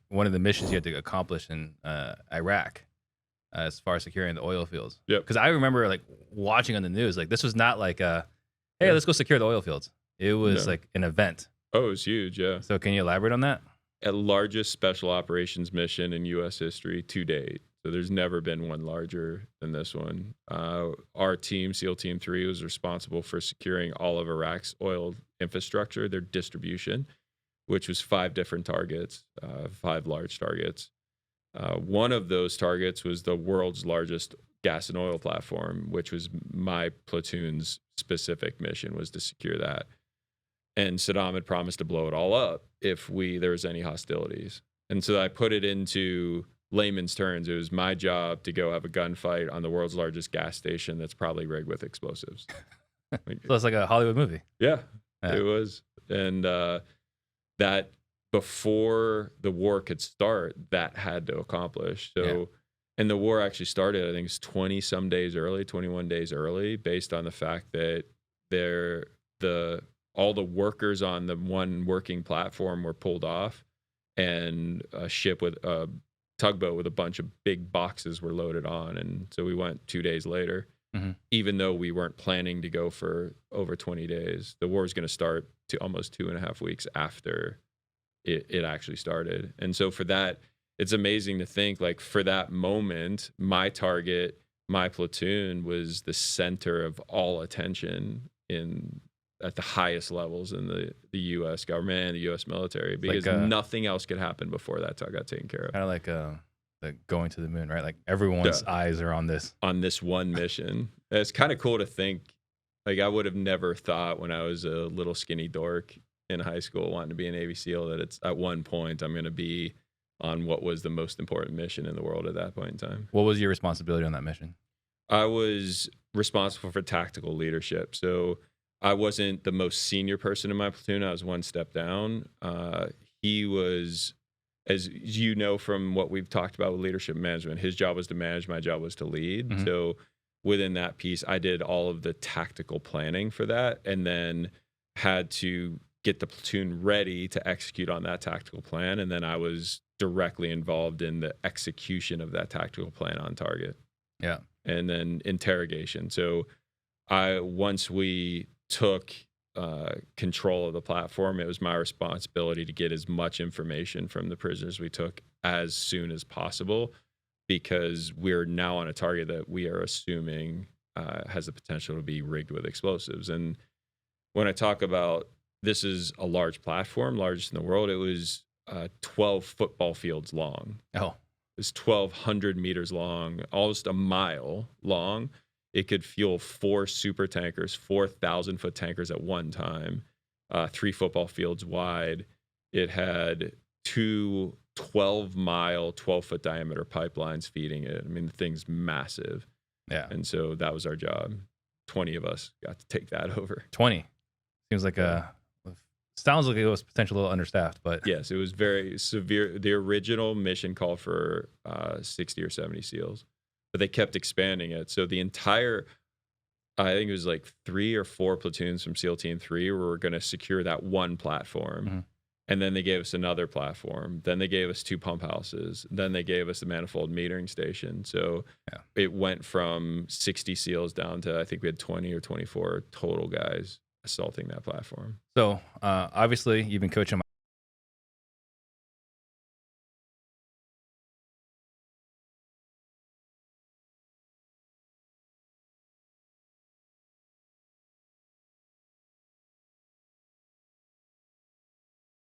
one of the missions you had to accomplish in Iraq, as far as securing the oil fields. Yep. Because I remember like watching on the news, like this was not like hey, let's go secure the oil fields. It was like an event. Oh, it was huge, yeah. So can you elaborate on that? A largest special operations mission in U.S. history to date. So there's never been one larger than this one. Our team, SEAL Team 3, was responsible for securing all of Iraq's oil infrastructure, their distribution, which was 5 different targets, 5 large targets. One of those targets was the world's largest gas and oil platform, which was my platoon's specific mission, was to secure that. And Saddam had promised to blow it all up if there was any hostilities. And so I put it into layman's terms. It was my job to go have a gunfight on the world's largest gas station that's probably rigged with explosives. So it's like a Hollywood movie. Yeah, it was. And that before the war could start, that had to accomplish. So, and the war actually started, I think it's 20 some days early, 21 days early, based on the fact that all the workers on the one working platform were pulled off, and a ship with a tugboat with a bunch of big boxes were loaded on. And so we went 2 days later, even though we weren't planning to go for over 20 days. The war is going to start to almost 2.5 weeks after it actually started. And so for that, it's amazing to think, like, for that moment, my target, my platoon, was the center of all attention at the highest levels in the U.S. government and the U.S. military, because nothing else could happen before that got taken care of. Kind of like going to the moon, right? Like everyone's eyes are on this one mission. It's kind of cool to think, like, I would have never thought when I was a little skinny dork in high school wanting to be a Navy SEAL that it's at one point I'm going to be on what was the most important mission in the world at that point in time. What was your responsibility on that mission? I was responsible for tactical leadership. So I wasn't the most senior person in my platoon. I was one step down. He was, as you know from what we've talked about with leadership management, his job was to manage, my job was to lead. So within that piece, I did all of the tactical planning for that, and then had to get the platoon ready to execute on that tactical plan. And then I was directly involved in the execution of that tactical plan on target. Yeah. And then interrogation. So once we took control of the platform, it was my responsibility to get as much information from the prisoners we took as soon as possible, because we're now on a target that we are assuming has the potential to be rigged with explosives. And when I talk about this is a large platform, largest in the world, it was 12 football fields long. Oh. It was 1,200 meters long, almost a mile long. It could fuel 4 super tankers, 4,000-foot tankers at one time, 3 football fields wide. It had 2 12-mile, 12-foot diameter pipelines feeding it. I mean, the thing's massive. Yeah. And so that was our job. 20 of us got to take that over. 20. Seems like sounds like it was potentially a little understaffed, but yes, it was very severe. The original mission called for 60 or 70 SEALs, but they kept expanding it. So the entire, I think it was like 3 or 4 platoons from SEAL Team 3 were going to secure that one platform. And then they gave us another platform. Then they gave us 2 pump houses. Then they gave us the manifold metering station. So it went from 60 SEALs down to, I think we had 20 or 24 total guys assaulting that platform. So obviously you've been coaching